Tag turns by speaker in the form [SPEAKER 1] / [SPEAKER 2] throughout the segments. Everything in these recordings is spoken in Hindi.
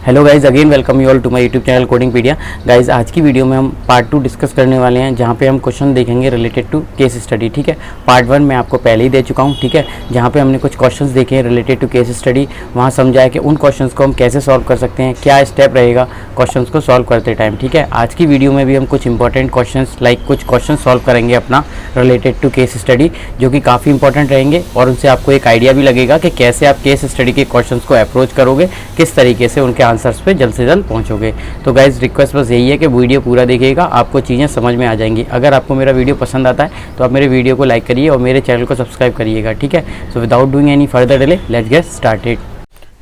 [SPEAKER 1] Hello guys, again welcome you all to my YouTube channel Codingpedia. Guys, आज की वीडियो में हम पार्ट 2 डिस्कस करने वाले हैं, जहां पे हम क्वेश्चन देखेंगे रिलेटेड टू केस स्टडी। ठीक है, पार्ट 1 मैं आपको पहले ही दे चुका हूं। ठीक है, जहां पे हमने कुछ क्वेश्चंस देखे हैं रिलेटेड टू केस स्टडी। वहां समझा है कि उन क्वेश्चंस को हम कैसे सॉल्व कर सकते हैं, क्या स्टेप रहेगा क्वेश्चंस को सॉल्व करते टाइम। ठीक है, आज की वीडियो में भी हम कुछ इंपॉर्टेंट क्वेश्चंस लाइक कुछ क्वेश्चन सॉल्व करेंगे अपना रिलेटेड टू केस स्टडी, जो कि काफ़ी इंपॉर्टेंट रहेंगे और उनसे आपको एक आइडिया भी लगेगा कि कैसे आप केस स्टडी के क्वेश्चंस को अप्रोच करोगे, किस तरीके से उनके आंसर्स पे जल्द से जल्द पहुंचोगे। तो गाइज, रिक्वेस्ट बस यही है कि वीडियो पूरा देखिएगा, आपको चीज़ें समझ में आ जाएंगी। अगर आपको मेरा वीडियो पसंद आता है तो आप मेरे वीडियो को लाइक करिए और मेरे चैनल को सब्सक्राइब करिएगा। ठीक है, so without doing any further delay let's get started.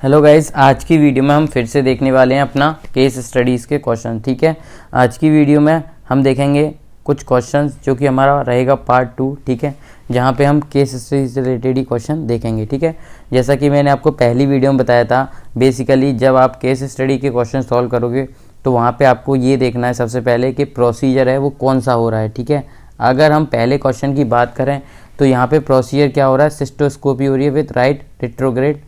[SPEAKER 1] Hello guys, आज की वीडियो में हम फिर से देखने वाले हैं अपना केस स्टडीज़ के क्वेश्चन। ठीक है, आज की वीडियो में हम देखेंगे कुछ क्वेश्चंस जो कि हमारा रहेगा पार्ट 2। ठीक है, जहाँ पे हम केस स्टडी से रिलेटेड ही क्वेश्चन देखेंगे। ठीक है, जैसा कि मैंने आपको पहली वीडियो में बताया था, बेसिकली जब आप केस स्टडी के क्वेश्चन सॉल्व करोगे तो वहाँ पे आपको ये देखना है सबसे पहले कि प्रोसीजर है वो कौन सा हो रहा है। ठीक है, अगर हम पहले क्वेश्चन की बात करें तो यहाँ पे प्रोसीजर क्या हो रहा है, सिस्टोस्कोपी हो रही है विथ राइट रेट्रोग्रेड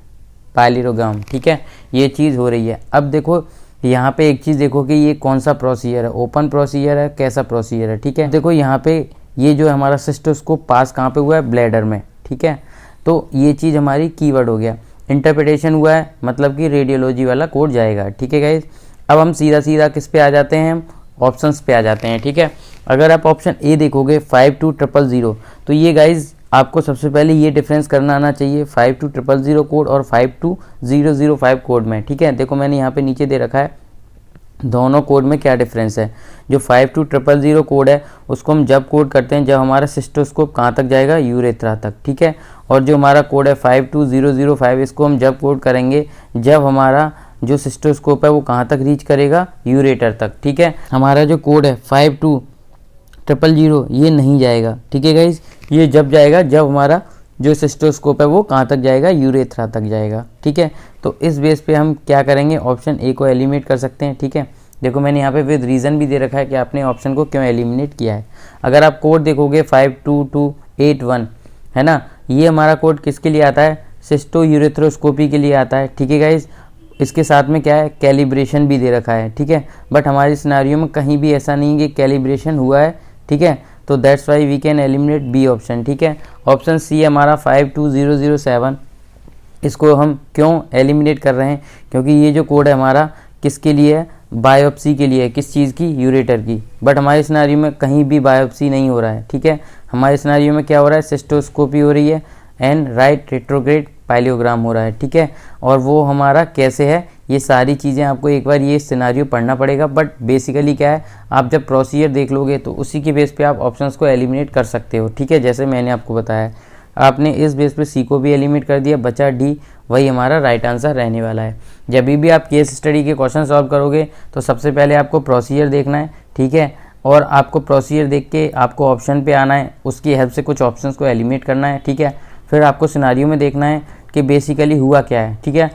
[SPEAKER 1] पायलिरोग्राम। ठीक है, ये चीज़ हो रही है। अब देखो यहाँ पे एक चीज़ देखो कि ये कौन सा प्रोसीजर है, ओपन प्रोसीजर है, कैसा प्रोसीजर है। ठीक है, देखो यहाँ पे ये जो हमारा सिस्टोस्कोप पास कहाँ पे हुआ है, ब्लैडर में। ठीक है, तो ये चीज़ हमारी कीवर्ड हो गया। इंटरप्रिटेशन हुआ है मतलब कि रेडियोलॉजी वाला कोड जाएगा। ठीक है गाइज, अब हम सीधा सीधा किस पे आ जाते हैं, हम ऑप्शंस पे आ जाते हैं। ठीक है, अगर आप ऑप्शन ए देखोगे 52000, तो ये गाइज आपको सबसे पहले ये डिफरेंस करना आना चाहिए 52000 कोड और 52005 कोड में। ठीक है, देखो मैंने यहाँ पे नीचे दे रखा है दोनों कोड में क्या डिफरेंस है। जो 52000 कोड है उसको हम जब कोड करते हैं जब हमारा सिस्टोस्कोप कहाँ तक जाएगा, यूरेथ्रा तक। ठीक है, और जो हमारा कोड है 52005, इसको हम जब कोड करेंगे जब हमारा जो सिस्टोस्कोप है वो कहाँ तक रीच करेगा, यूरेटर तक। ठीक है, हमारा जो कोड है 52000 ये नहीं जाएगा। ठीक है गाइज, ये जब जाएगा जब हमारा जो सिस्टोस्कोप है वो कहाँ तक जाएगा, यूरेथ्रा तक जाएगा। ठीक है, तो इस बेस पे हम क्या करेंगे, ऑप्शन ए को एलिमिनेट कर सकते हैं। ठीक है, देखो मैंने यहाँ पे विद रीज़न भी दे रखा है कि आपने ऑप्शन को क्यों एलिमिनेट किया है। अगर आप कोड देखोगे 52281 है ना, ये हमारा कोड किसके लिए आता है, सिस्टो यूरेथ्रोस्कोपी के लिए आता है। ठीक है गाइज, इसके साथ में क्या है, कैलिब्रेशन भी दे रखा है। ठीक है, बट हमारे सिनेरियो में कहीं भी ऐसा नहीं है कि कैलिब्रेशन हुआ है। ठीक है, तो that's why we can eliminate B option. ठीक है, ऑप्शन सी हमारा 52007, इसको हम क्यों एलिमिनेट कर रहे हैं, क्योंकि ये जो कोड है हमारा किसके लिए है, बायोप्सी के लिए है। किस चीज़ की, यूरेटर की। बट हमारे सिनेरियो में कहीं भी बायोप्सी नहीं हो रहा है। ठीक है, हमारे सिनेरियो में क्या हो रहा है, सिस्टोस्कोपी हो रही है एंड राइट रेट्रोग्रेड पायलियोग्राम हो रहा है। ठीक है, और वो हमारा कैसे है, ये सारी चीज़ें आपको एक बार ये सिनेरियो पढ़ना पड़ेगा। बट बेसिकली क्या है, आप जब प्रोसीजर देख लोगे तो उसी के बेस पे आप ऑप्शंस को एलिमिनेट कर सकते हो। ठीक है, जैसे मैंने आपको बताया, आपने इस बेस पे सी को भी एलिमिनेट कर दिया, बचा डी, वही हमारा राइट आंसर रहने वाला है। जब भी आप केस स्टडी के क्वेश्चन सॉल्व करोगे तो सबसे पहले आपको प्रोसीजर देखना है। ठीक है, और आपको प्रोसीजर देख के आपको ऑप्शन पे आना है, उसकी हेल्प से कुछ ऑप्शंस को एलिमिनेट करना है। ठीक है, फिर आपको सिनेरियो में देखना है कि बेसिकली हुआ क्या है। ठीक है,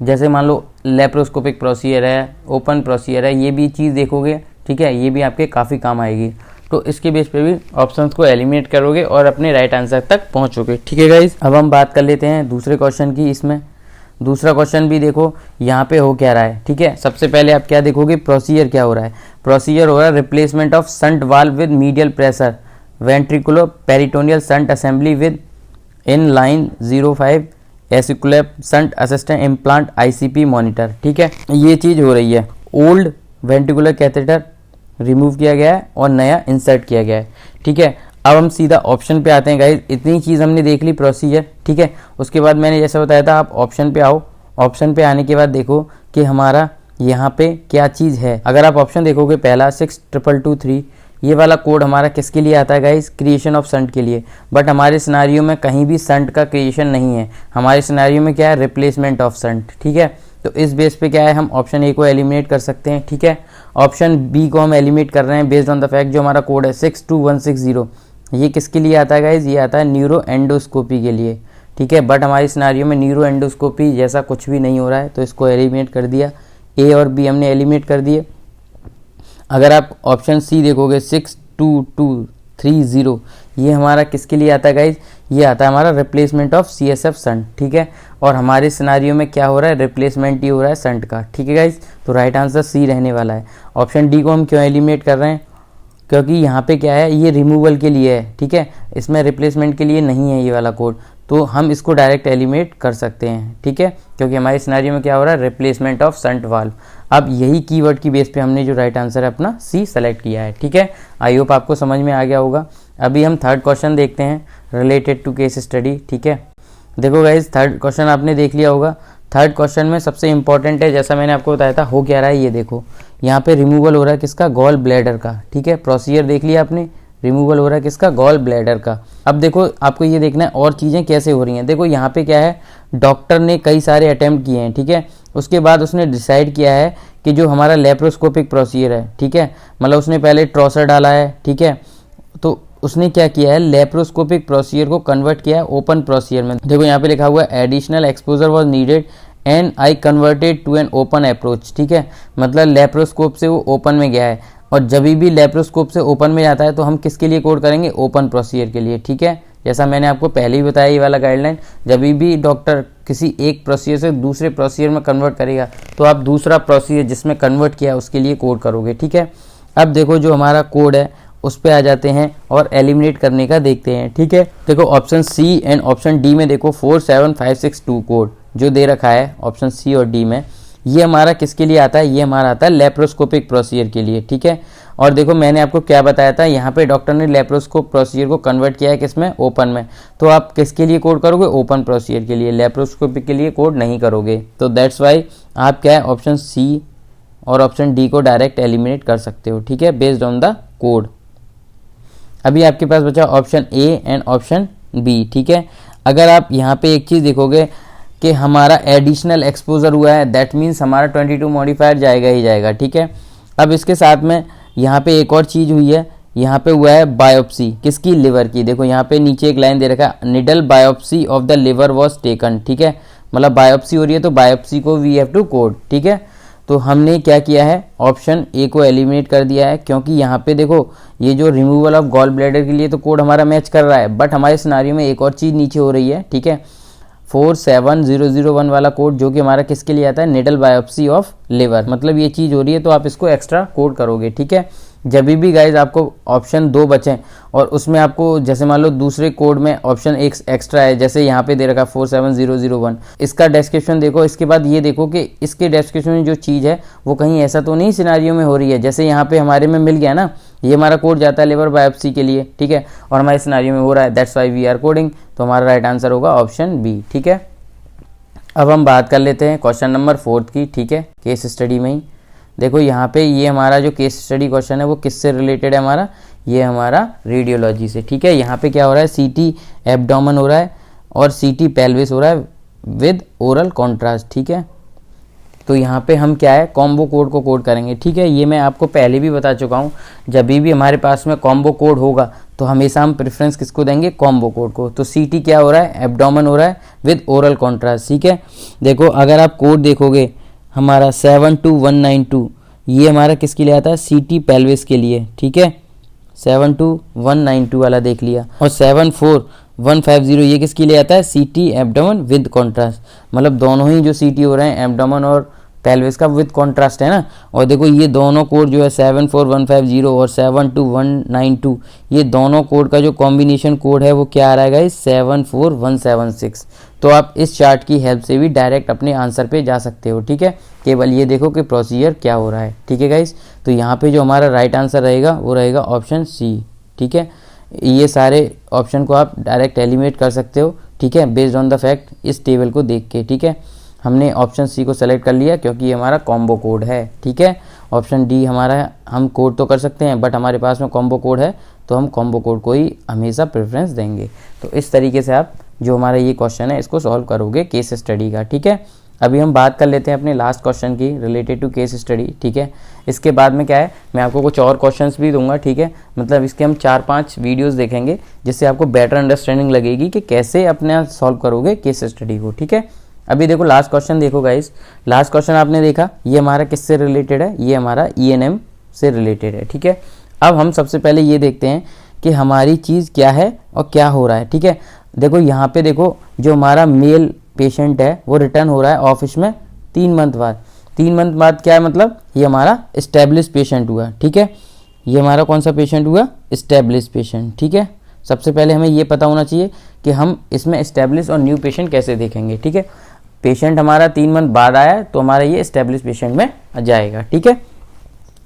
[SPEAKER 1] जैसे मान लो लेप्रोस्कोपिक प्रोसीजर है, ओपन प्रोसीजर है, ये भी चीज़ देखोगे। ठीक है, ये भी आपके काफ़ी काम आएगी। तो इसके बेस पे भी ऑप्शंस को एलिमिनेट करोगे और अपने राइट आंसर तक पहुंचोगे। ठीक है गाइज, अब हम बात कर लेते हैं दूसरे क्वेश्चन की। इसमें दूसरा क्वेश्चन भी देखो यहाँ पे हो क्या रहा है। ठीक है, सबसे पहले आप क्या देखोगे, प्रोसीजर क्या हो रहा है। प्रोसीजर हो रहा है replacement of shunt valve with medial pressure ventriculo peritoneal shunt assembly with in line 05 acicular shunt assistant implant ICP monitor. ठीक है, ये चीज़ हो रही है। ओल्ड वेंट्रिकुलर कैथेटर रिमूव किया गया है और नया इंसर्ट किया गया है। ठीक है, अब हम सीधा ऑप्शन पे आते हैं गाइज। इतनी चीज़ हमने देख ली प्रोसीजर। ठीक है, उसके बाद मैंने जैसे बताया था आप ऑप्शन पे आओ। ऑप्शन पे आने के बाद देखो कि हमारा यहाँ पे क्या चीज़ है। अगर आप ऑप्शन देखोगे पहला 622223, ये वाला कोड हमारा किसके लिए आता है गाइस, क्रिएशन ऑफ शंट के लिए। बट हमारे सिनेरियो में कहीं भी शंट का क्रिएशन नहीं है, हमारे सिनेरियो में क्या है, रिप्लेसमेंट ऑफ शंट। ठीक है, तो इस बेस पे क्या है, हम ऑप्शन ए को एलिमिनेट कर सकते हैं। ठीक है, ऑप्शन बी को हम एलिमिनेट कर रहे हैं बेस्ड ऑन द फैक्ट जो हमारा कोड है 62160, ये किसके लिए आता है गाइज, ये आता है न्यूरो एंडोस्कोपी के लिए। ठीक है, बट हमारे सिनेरियो में न्यूरो एंडोस्कोपी जैसा कुछ भी नहीं हो रहा है, तो इसको एलिमिनेट कर दिया। ए और बी हमने एलिमिनेट कर दिए। अगर आप ऑप्शन सी देखोगे 62230, ये हमारा किसके लिए आता है गाइज, ये आता है हमारा रिप्लेसमेंट ऑफ CSF शंट, ठीक है। और हमारे सिनारियो में क्या हो रहा है, रिप्लेसमेंट ही हो रहा है शंट का, ठीक है गाइस। तो राइट आंसर सी रहने वाला है। ऑप्शन डी को हम क्यों एलिमिनेट कर रहे हैं, क्योंकि यहाँ पे क्या है, ये रिमूवल के लिए है, ठीक है, इसमें रिप्लेसमेंट के लिए नहीं है ये वाला कोड, तो हम इसको डायरेक्ट एलिमिनेट कर सकते हैं, ठीक है, क्योंकि हमारे सिनेरियो में क्या हो रहा है, रिप्लेसमेंट ऑफ शंट वाल्व। अब यही कीवर्ड की बेस पे हमने जो राइट आंसर है अपना सी सेलेक्ट किया है, ठीक है। आई होप आपको समझ में आ गया होगा। अभी हम थर्ड क्वेश्चन देखते हैं रिलेटेड टू केस स्टडी, ठीक है। देखो गाइज, थर्ड क्वेश्चन आपने देख लिया होगा। थर्ड क्वेश्चन में सबसे इंपॉर्टेंट है, जैसा मैंने आपको बताया था, हो क्या रहा है ये देखो, यहाँ पे रिमूवल हो रहा है किसका, गॉल ब्लैडर का, ठीक है। प्रोसीजर देख लिया आपने, रिमूवल हो रहा है किसका, गॉल ब्लैडर का। अब देखो आपको ये देखना है और चीज़ें कैसे हो रही हैं। देखो यहाँ पे क्या है, डॉक्टर ने कई सारे अटेम्प्ट किए हैं, ठीक है। उसके बाद उसने डिसाइड किया है कि जो हमारा लेप्रोस्कोपिक प्रोसीजर है, ठीक है, मतलब उसने पहले ट्रॉसर डाला है, ठीक है, तो उसने क्या किया है, लेप्रोस्कोपिक प्रोसीजर को कन्वर्ट किया है ओपन प्रोसीजर में। देखो यहाँ पे लिखा हुआ है additional exposure was needed and I converted to an open approach, ठीक है, मतलब लेप्रोस्कोप से वो ओपन में गया है। और जब भी लेप्रोस्कोप से ओपन में जाता है तो हम किसके लिए कोड करेंगे, ओपन प्रोसीजर के लिए, ठीक है। जैसा मैंने आपको पहले ही बताया ये वाला गाइडलाइन, जब भी डॉक्टर किसी एक प्रोसीजर से दूसरे प्रोसीजर में कन्वर्ट करेगा तो आप दूसरा प्रोसीजर जिसमें कन्वर्ट किया उसके लिए कोड करोगे, ठीक है। अब देखो जो हमारा कोड है उस पे आ जाते हैं और एलिमिनेट करने का देखते हैं, ठीक है। देखो option C and option D में देखो 47562 कोड जो दे रखा है ऑप्शन सी और डी में, ये हमारा किसके लिए आता है, ये हमारा आता है लेप्रोस्कोपिक प्रोसीजर के लिए, ठीक है। और देखो मैंने आपको क्या बताया था, यहाँ पे डॉक्टर ने लेप्रोस्कोप प्रोसीजर को कन्वर्ट किया है किसमें, ओपन में, तो आप किसके लिए कोड करोगे, ओपन प्रोसीजर के लिए, लेप्रोस्कोपिक के लिए कोड नहीं करोगे। तो दैट्स वाई आप क्या है, ऑप्शन सी और ऑप्शन डी को डायरेक्ट एलिमिनेट कर सकते हो, ठीक है, बेस्ड ऑन द कोड। अभी आपके पास बचा option A and option B, ठीक है। अगर आप यहाँ पे एक चीज़ देखोगे कि हमारा एडिशनल एक्सपोजर हुआ है, दैट मीन्स हमारा 22 मॉडिफायर जाएगा ही जाएगा, ठीक है। अब इसके साथ में यहाँ पे एक और चीज़ हुई है, यहाँ पे हुआ है बायोप्सी किसकी, लिवर की। देखो यहाँ पे नीचे एक लाइन दे रखा है, needle biopsy of the liver was taken, ठीक है, मतलब बायोप्सी हो रही है तो बायोप्सी को वी हैव टू कोड, ठीक है। तो हमने क्या किया है, ऑप्शन ए को एलिमिनेट कर दिया है, क्योंकि यहाँ पे देखो ये जो रिमूवल ऑफ गॉल ब्लैडर के लिए तो कोड हमारा मैच कर रहा है, बट हमारे सिनारियो में एक और चीज़ नीचे हो रही है, ठीक है, 47001 वाला कोड जो कि हमारा किसके लिए आता है, निडल बायोप्सी ऑफ लिवर, मतलब ये चीज़ हो रही है तो आप इसको एक्स्ट्रा कोड करोगे, ठीक है। जब भी गाइज आपको ऑप्शन 2 बचें और उसमें आपको जैसे मान लो दूसरे कोड में ऑप्शन एक एक्स्ट्रा है, जैसे यहाँ पे दे रखा 47001, इसका डिस्क्रिप्शन देखो, इसके बाद ये देखो कि इसके डिस्क्रिप्शन में जो चीज़ है वो कहीं ऐसा तो नहीं सिनारियो में हो रही है, जैसे यहाँ पे हमारे में मिल गया ना, ये हमारा कोड जाता है लिवर बायोप्सी के लिए, ठीक है, और हमारे सिनारियो में हो रहा है, that's why we are coding, तो हमारा राइट आंसर होगा ऑप्शन बी, ठीक है। अब हम बात कर लेते हैं क्वेश्चन नंबर 4 की, ठीक है, केस स्टडी में ही। देखो यहाँ पे ये हमारा जो केस स्टडी क्वेश्चन है वो किससे रिलेटेड है, हमारा ये हमारा रेडियोलॉजी से, ठीक है। यहाँ पे क्या हो रहा है, सीटी एब्डोमेन हो रहा है और सीटी पेल्विस हो रहा है विद ओरल कॉन्ट्रास्ट, ठीक है। तो यहाँ पे हम क्या है, कॉम्बो कोड को कोड करेंगे, ठीक है। ये मैं आपको पहले भी बता चुका हूँ, जब भी हमारे पास में कॉम्बो कोड होगा तो हमेशा हम प्रेफरेंस किसको देंगे, कॉम्बो कोड को। तो सीटी क्या हो रहा है, एब्डोमेन हो रहा है विद ओरल कॉन्ट्रास्ट, ठीक है। देखो अगर आप कोड देखोगे हमारा 72192 ये हमारा किसके लिए आता है, सीटी पेल्विस के लिए, ठीक है, 72192 वाला देख लिया। और 74150 ये किसके लिए आता है, सीटी एब्डोमेन विद कॉन्ट्रास्ट, मतलब दोनों ही जो सीटी हो रहे हैं एब्डोमेन और पेल्विस का विद कॉन्ट्रास्ट है ना। और देखो ये दोनों कोड जो है 74150 और 72192 ये दोनों कोड का जो कॉम्बिनेशन कोड है वो क्या आ रहा है गाइस, 74176। तो आप इस चार्ट की हेल्प से भी डायरेक्ट अपने आंसर पे जा सकते हो, ठीक है। केवल ये देखो कि प्रोसीजर क्या हो रहा है, ठीक है गाइस। तो यहाँ पे जो हमारा राइट आंसर रहेगा वो रहेगा ऑप्शन सी, ठीक है। ये सारे ऑप्शन को आप डायरेक्ट एलिमिनेट कर सकते हो, ठीक है, बेस्ड ऑन द फैक्ट इस टेबल को देख के, ठीक है। हमने ऑप्शन सी को सेलेक्ट कर लिया क्योंकि ये हमारा कॉम्बो कोड है, ठीक है। ऑप्शन डी हमारा हम कोड तो कर सकते हैं बट हमारे पास में कॉम्बो कोड है तो हम कॉम्बो कोड को ही हमेशा प्रेफरेंस देंगे। तो इस तरीके से आप जो हमारा ये क्वेश्चन है इसको सॉल्व करोगे केस स्टडी का, ठीक है। अभी हम बात कर लेते हैं अपने लास्ट क्वेश्चन की रिलेटेड टू केस स्टडी, ठीक है। इसके बाद में क्या है, मैं आपको कुछ और क्वेश्चंस भी दूंगा, ठीक है, मतलब इसके हम 4-5 वीडियोस देखेंगे जिससे आपको बेटर अंडरस्टैंडिंग लगेगी कि कैसे अपने सॉल्व करोगे केस स्टडी को, ठीक है। अभी देखो लास्ट क्वेश्चन देखो गाइस, लास्ट क्वेश्चन आपने देखा ये हमारा किससे रिलेटेड है, ये हमारा ENM से रिलेटेड है, ठीक है। अब हम सबसे पहले ये देखते हैं कि हमारी चीज़ क्या है और क्या हो रहा है, ठीक है। देखो यहाँ पे देखो जो हमारा मेल पेशेंट है वो रिटर्न हो रहा है ऑफिस में 3 मंथ बाद। 3 मंथ बाद क्या है मतलब, ये हमारा इस्टेब्लिश पेशेंट हुआ, ठीक है। ये हमारा कौन सा पेशेंट हुआ, इस्टेब्लिश पेशेंट, ठीक है। सबसे पहले हमें ये पता होना चाहिए कि हम इसमें इस्टेब्लिश और न्यू पेशेंट कैसे देखेंगे, ठीक है। पेशेंट हमारा 3 मंथ बाद आया है तो हमारा ये इस्टेब्लिश पेशेंट में जाएगा, ठीक है।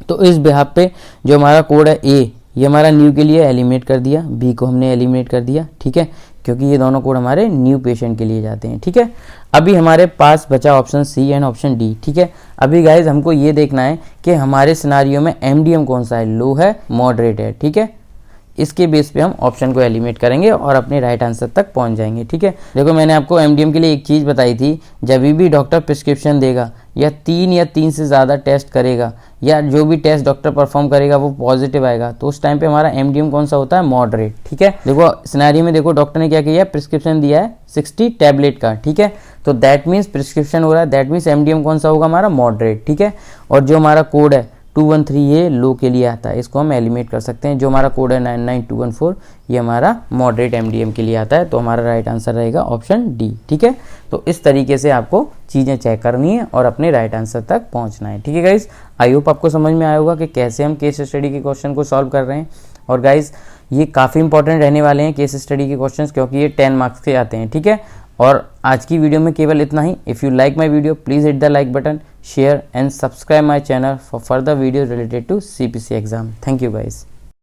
[SPEAKER 1] तो इस बिहाफ पे जो हमारा कोड है ए, ये हमारा न्यू के लिए एलिमिनेट कर दिया, बी को हमने एलिमिनेट कर दिया, ठीक है, क्योंकि ये दोनों कोड हमारे न्यू पेशेंट के लिए जाते हैं, ठीक है। अभी हमारे पास बचा option C and option D, ठीक है। अभी गाइज हमको ये देखना है कि हमारे सिनारियो में एमडीएम कौन सा है, लो है, मॉडरेट है, ठीक है। इसके बेस पे हम ऑप्शन को एलिमिनेट करेंगे और अपने राइट आंसर तक पहुंच जाएंगे, ठीक है। देखो मैंने आपको एमडीएम के लिए एक चीज़ बताई थी, जब भी डॉक्टर प्रिस्क्रिप्शन देगा या 3 से ज़्यादा टेस्ट करेगा या जो भी टेस्ट डॉक्टर परफॉर्म करेगा वो पॉजिटिव आएगा तो उस टाइम पे हमारा एमडीएम कौन सा होता है, मॉडरेट, ठीक है। देखो सिनेरियो में देखो डॉक्टर ने क्या किया है, प्रिस्क्रिप्शन दिया है 60 टैबलेट का, ठीक है। तो दैट मीन्स प्रिस्क्रिप्शन हो रहा है, दैट मीन्स एमडीएम कौन सा होगा हमारा, मॉडरेट, ठीक है। और जो हमारा कोड है 213 ये लो के लिए आता है, इसको हम एलिमिनेट कर सकते हैं। जो हमारा कोड है 99214 ये हमारा मॉडरेट एमडीएम के लिए आता है, तो हमारा राइट आंसर रहेगा ऑप्शन डी, ठीक है। तो इस तरीके से आपको चीज़ें चेक करनी है और अपने राइट आंसर तक पहुंचना है, ठीक है गाइज। आई होप आपको समझ में आया होगा कि कैसे हम केस स्टडी के क्वेश्चन को सॉल्व कर रहे हैं। और गाइज ये काफ़ी इंपॉर्टेंट रहने वाले हैं केस स्टडी के क्वेश्चन, क्योंकि ये 10 मार्क्स के आते हैं, ठीक है। और आज की वीडियो में केवल इतना ही। If you like my video please hit the like button, share and subscribe my channel for further videos related to CPC exam. Thank you guys.